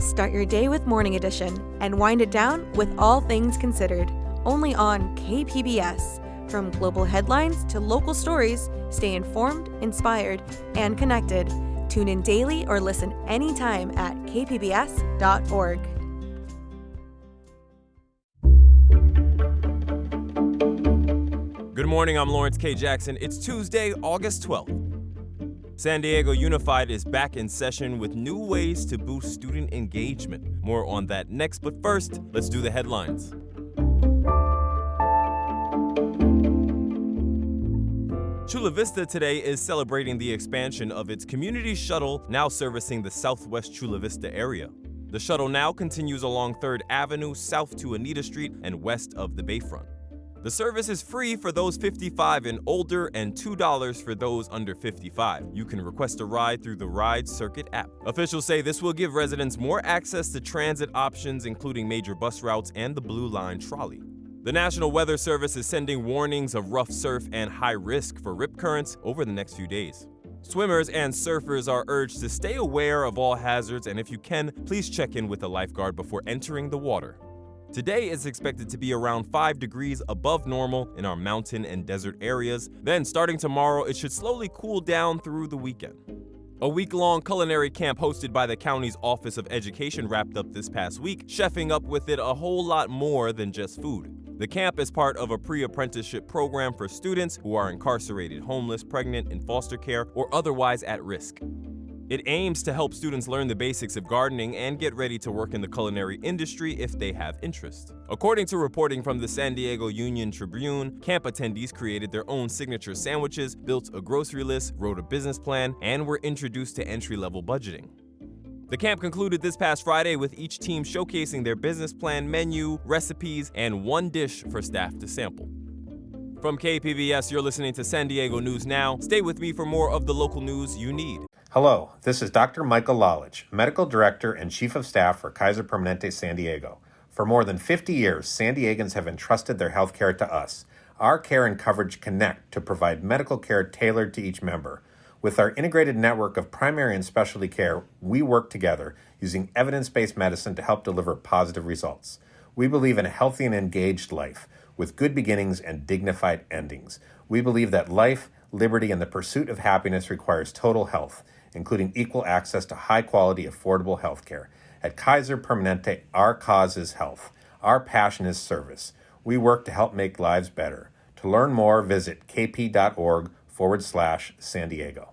Start your day with Morning Edition and wind it down with All Things Considered, only on KPBS. From global headlines to local stories, stay informed, inspired, and connected. Tune in daily or listen anytime at kpbs.org. Good morning, I'm Lawrence K. Jackson. It's Tuesday, August 12th. San Diego Unified is back in session with new ways to boost student engagement. More on that next, but first, let's do the headlines. Chula Vista today is celebrating the expansion of its community shuttle, now servicing the southwest Chula Vista area. The shuttle now continues along 3rd Avenue, south to Anita Street, and west of the Bayfront. The service is free for those 55 and older and $2 for those under 55. You can request a ride through the Ride Circuit app. Officials say this will give residents more access to transit options, including major bus routes and the Blue Line trolley. The National Weather Service is sending warnings of rough surf and high risk for rip currents over the next few days. Swimmers and surfers are urged to stay aware of all hazards, and if you can, please check in with a lifeguard before entering the water. Today is expected to be around 5 degrees above normal in our mountain and desert areas. Then, starting tomorrow, it should slowly cool down through the weekend. A week-long culinary camp hosted by the county's Office of Education wrapped up this past week, chefing up with it a whole lot more than just food. The camp is part of a pre-apprenticeship program for students who are incarcerated, homeless, pregnant, in foster care, or otherwise at risk. It aims to help students learn the basics of gardening and get ready to work in the culinary industry if they have interest. According to reporting from the San Diego Union Tribune, camp attendees created their own signature sandwiches, built a grocery list, wrote a business plan, and were introduced to entry-level budgeting. The camp concluded this past Friday with each team showcasing their business plan, menu, recipes, and one dish for staff to sample. From KPBS, you're listening to San Diego News Now. Stay with me for more of the local news you need. Hello, this is Dr. Michael Lalich, Medical Director and Chief of Staff for Kaiser Permanente San Diego. For more than 50 years, San Diegans have entrusted their health care to us. Our care and coverage connect to provide medical care tailored to each member. With our integrated network of primary and specialty care, we work together using evidence-based medicine to help deliver positive results. We believe in a healthy and engaged life with good beginnings and dignified endings. We believe that life, liberty, and the pursuit of happiness requires total health, including equal access to high-quality, affordable health care. At Kaiser Permanente, our cause is health. Our passion is service. We work to help make lives better. To learn more, visit kp.org/San Diego.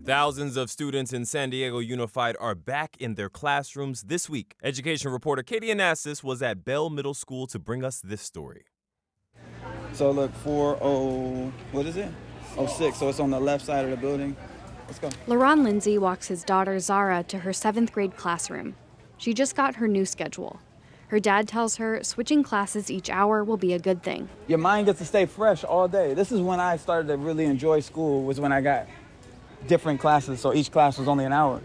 Thousands of students in San Diego Unified are back in their classrooms this week. Education reporter Katie Anastas was at Bell Middle School to bring us this story. So look, 06, so it's on the left side of the building. Let's go. LaRon Lindsay walks his daughter Zara to her 7th grade classroom. She just got her new schedule. Her dad tells her switching classes each hour will be a good thing. Your mind gets to stay fresh all day. This is when I started to really enjoy school, was when I got different classes, so each class was only an hour.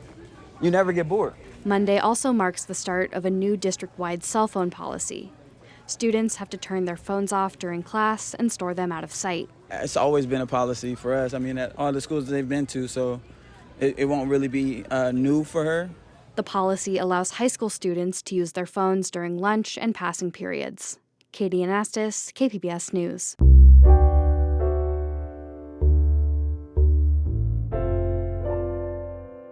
You never get bored. Monday also marks the start of a new district-wide cell phone policy. Students have to turn their phones off during class and store them out of sight. It's always been a policy for us. I mean, at all the schools they've been to, so it won't really be new for her. The policy allows high school students to use their phones during lunch and passing periods. Katie Anastas, KPBS News.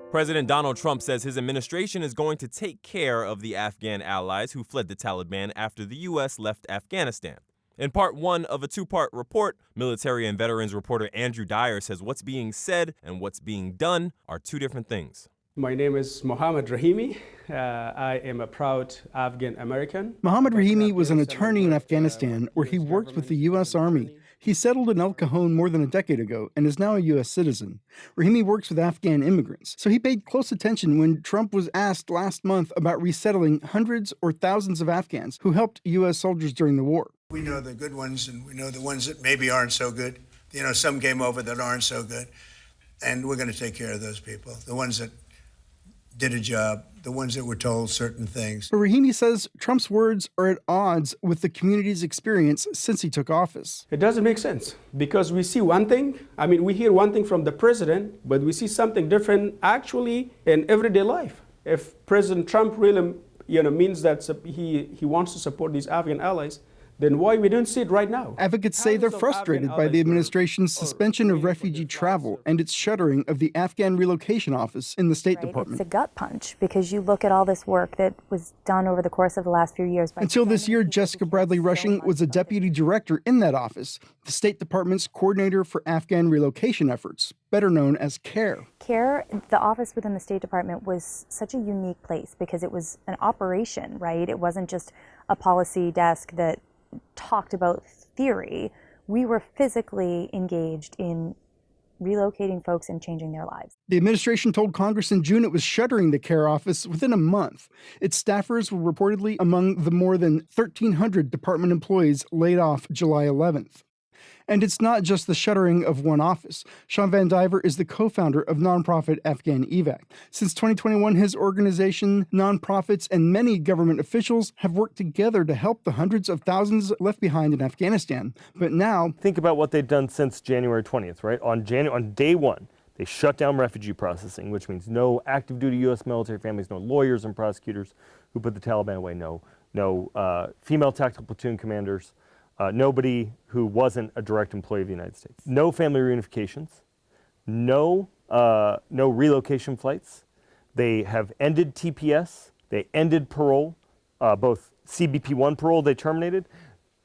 President Donald Trump says his administration is going to take care of the Afghan allies who fled the Taliban after the U.S. left Afghanistan. In part one of a two-part report, military and veterans reporter Andrew Dyer says what's being said and what's being done are two different things. My name is Mohammed Rahimi. I am a proud Afghan American. Mohammed Rahimi was an attorney in Afghanistan where he worked with the U.S. Army. He settled in El Cajon more than a decade ago and is now a U.S. citizen. Rahimi works with Afghan immigrants, so he paid close attention when Trump was asked last month about resettling hundreds or thousands of Afghans who helped U.S. soldiers during the war. We know the good ones and we know the ones that maybe aren't so good. You know, some came over that aren't so good. And we're going to take care of those people, the ones that did a job, the ones that were told certain things. But Rahimi says Trump's words are at odds with the community's experience since he took office. It doesn't make sense because we see one thing. We hear one thing from the president, but we see something different actually in everyday life. If President Trump really, means that he wants to support these Afghan allies, then why we don't see it right now? Advocates say they're frustrated by the administration's suspension of refugee travel and its shuttering of the Afghan relocation office in the State Department. It's a gut punch because you look at all this work that was done over the course of the last few years. Until this year, Jessica Bradley Rushing was a deputy director in that office, the State Department's coordinator for Afghan relocation efforts, better known as CARE. CARE, the office within the State Department, was such a unique place because it was an operation, right? It wasn't just a policy desk that talked about theory. We were physically engaged in relocating folks and changing their lives. The administration told Congress in June it was shuttering the CARE office within a month. Its staffers were reportedly among the more than 1,300 department employees laid off July 11th. And it's not just the shuttering of one office. Sean Van Diver is the co-founder of nonprofit Afghan EVAC. Since 2021, his organization, nonprofits, and many government officials have worked together to help the hundreds of thousands left behind in Afghanistan. But now, think about what they've done since January 20th, right? On day one, they shut down refugee processing, which means no active duty U.S. military families, no lawyers and prosecutors who put the Taliban away, no female tactical platoon commanders. Nobody who wasn't a direct employee of the United States. No family reunifications, no relocation flights. They have ended TPS, they ended parole, both CBP-1 parole they terminated,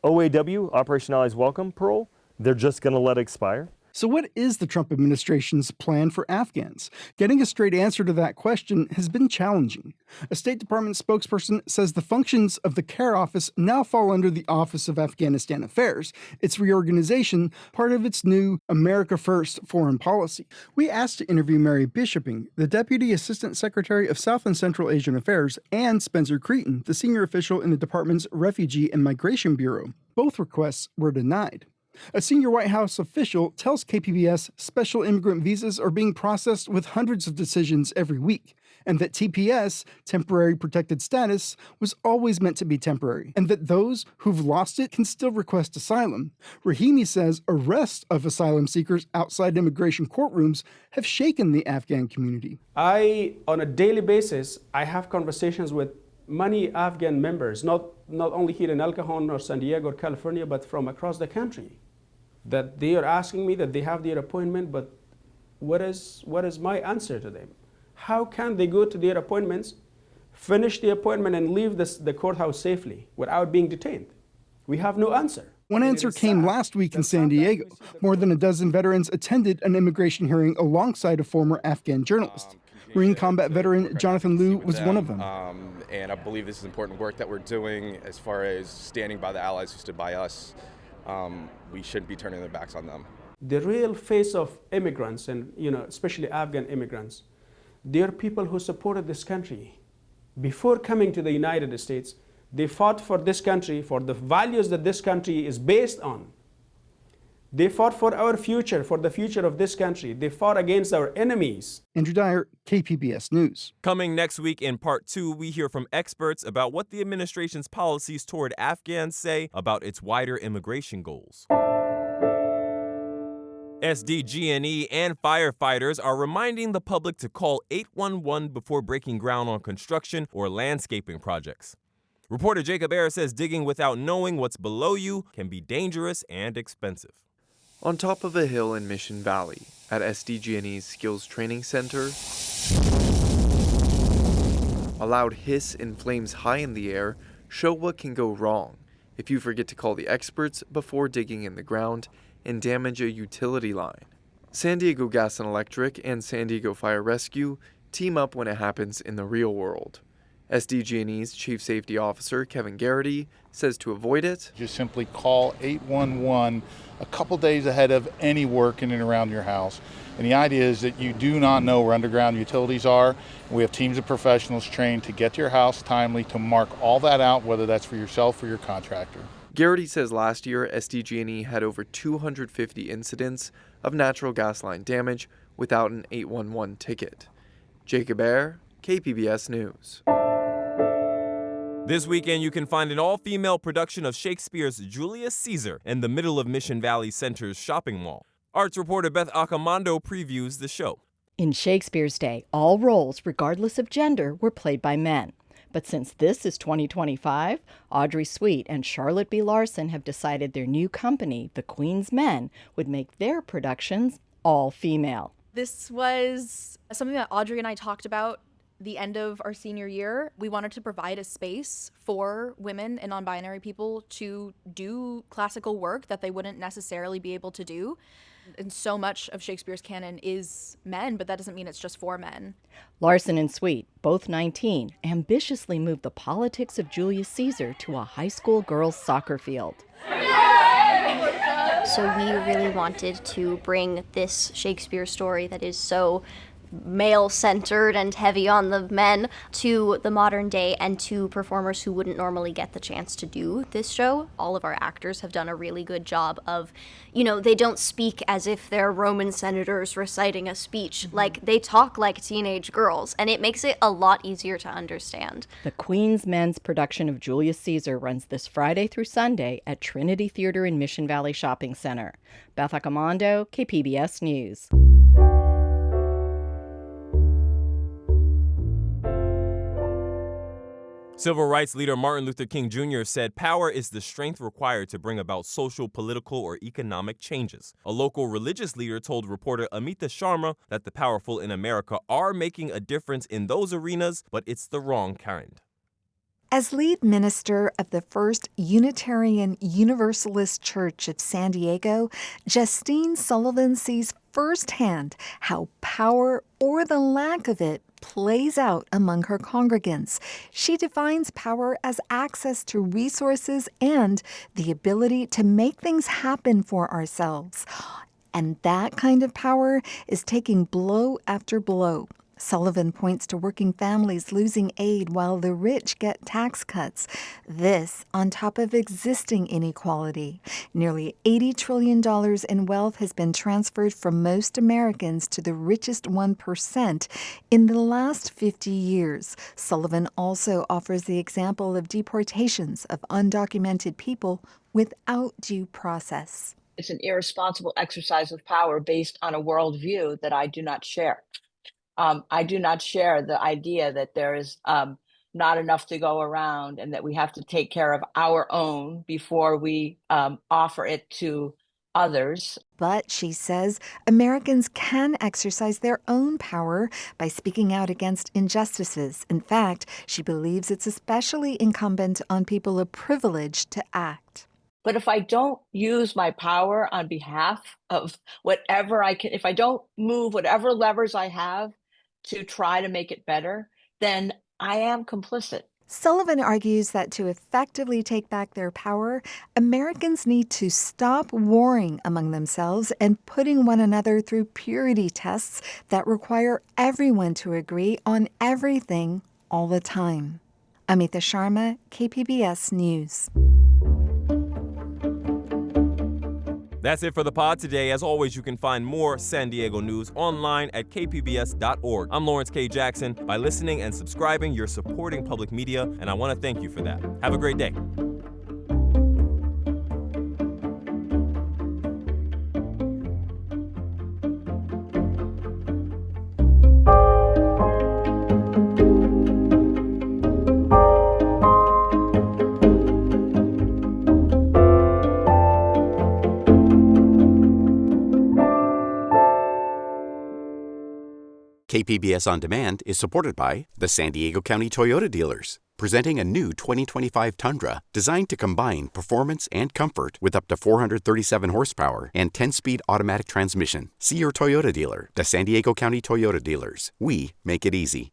OAW, Operation Allies Welcome parole, they're just gonna let it expire. So what is the Trump administration's plan for Afghans? Getting a straight answer to that question has been challenging. A State Department spokesperson says the functions of the CARE office now fall under the Office of Afghanistan Affairs, its reorganization, part of its new America First foreign policy. We asked to interview Mary Bishoping, the Deputy Assistant Secretary of South and Central Asian Affairs, and Spencer Cretin, the senior official in the department's Refugee and Migration Bureau. Both requests were denied. A senior White House official tells KPBS special immigrant visas are being processed with hundreds of decisions every week, and that TPS, temporary protected status, was always meant to be temporary, and that those who've lost it can still request asylum. Rahimi says arrests of asylum seekers outside immigration courtrooms have shaken the Afghan community. On a daily basis, I have conversations with many Afghan members, not only here in El Cajon or San Diego or California, but from across the country, that they are asking me that they have their appointment, but what is my answer to them? How can they go to their appointments, finish the appointment, and leave the courthouse safely without being detained? We have no answer. One answer came last week in San Diego. More than a dozen veterans attended an immigration hearing alongside a former Afghan journalist. Marine combat veteran Jonathan Liu was one of them. And I believe this is important work that we're doing as far as standing by the allies who stood by us. We shouldn't be turning their backs on them. The real face of immigrants, and especially Afghan immigrants, they are people who supported this country. Before coming to the United States, they fought for this country, for the values that this country is based on. They fought for our future, for the future of this country. They fought against our enemies. Andrew Dyer, KPBS News. Coming next week in Part 2, we hear from experts about what the administration's policies toward Afghans say about its wider immigration goals. SDG&E and firefighters are reminding the public to call 811 before breaking ground on construction or landscaping projects. Reporter Jacob Ayers says digging without knowing what's below you can be dangerous and expensive. On top of a hill in Mission Valley, at SDG&E's Skills Training Center, a loud hiss and flames high in the air show what can go wrong if you forget to call the experts before digging in the ground and damage a utility line. San Diego Gas and Electric and San Diego Fire Rescue team up when it happens in the real world. SDG&E's Chief Safety Officer, Kevin Garrity, says to avoid it, just simply call 811 a couple days ahead of any work in and around your house. And the idea is that you do not know where underground utilities are. We have teams of professionals trained to get to your house timely to mark all that out, whether that's for yourself or your contractor. Garrity says last year, SDG&E had over 250 incidents of natural gas line damage without an 811 ticket. Jacob Ayer, KPBS News. This weekend, you can find an all-female production of Shakespeare's Julius Caesar in the middle of Mission Valley Center's shopping mall. Arts reporter Beth Accomando previews the show. In Shakespeare's day, all roles, regardless of gender, were played by men. But since this is 2025, Audrey Sweet and Charlotte B. Larson have decided their new company, The Queen's Men, would make their productions all female. This was something that Audrey and I talked about the end of our senior year. We wanted to provide a space for women and non-binary people to do classical work that they wouldn't necessarily be able to do. And so much of Shakespeare's canon is men, but that doesn't mean it's just for men. Larson and Sweet, both 19, ambitiously moved the politics of Julius Caesar to a high school girls' soccer field. So we really wanted to bring this Shakespeare story that is so male-centered and heavy on the men to the modern day and to performers who wouldn't normally get the chance to do this show. All of our actors have done a really good job of, they don't speak as if they're Roman senators reciting a speech. Like, they talk like teenage girls, and it makes it a lot easier to understand. The Queen's Men's production of Julius Caesar runs this Friday through Sunday at Trinity Theater in Mission Valley Shopping Center. Beth Accomando, KPBS News. Civil rights leader Martin Luther King Jr. said power is the strength required to bring about social, political, or economic changes. A local religious leader told reporter Amita Sharma that the powerful in America are making a difference in those arenas, but it's the wrong kind. As lead minister of the First Unitarian Universalist Church of San Diego, Justine Sullivan sees firsthand how power, or the lack of it, plays out among her congregants. She defines power as access to resources and the ability to make things happen for ourselves. And that kind of power is taking blow after blow. Sullivan points to working families losing aid while the rich get tax cuts. This on top of existing inequality. Nearly $80 trillion in wealth has been transferred from most Americans to the richest 1% in the last 50 years. Sullivan also offers the example of deportations of undocumented people without due process. It's an irresponsible exercise of power based on a worldview that I do not share. I do not share the idea that there is not enough to go around and that we have to take care of our own before we offer it to others. But, she says, Americans can exercise their own power by speaking out against injustices. In fact, she believes it's especially incumbent on people of privilege to act. But if I don't use my power on behalf of whatever I can, if I don't move whatever levers I have to try to make it better, then I am complicit. Sullivan argues that to effectively take back their power, Americans need to stop warring among themselves and putting one another through purity tests that require everyone to agree on everything all the time. Amita Sharma, KPBS News. That's it for the pod today. As always, you can find more San Diego news online at kpbs.org. I'm Lawrence K. Jackson. By listening and subscribing, you're supporting public media, and I want to thank you for that. Have a great day. KPBS On Demand is supported by the San Diego County Toyota dealers, presenting a new 2025 Tundra designed to combine performance and comfort with up to 437 horsepower and 10-speed automatic transmission. See your Toyota dealer. The San Diego County Toyota dealers. We make it easy.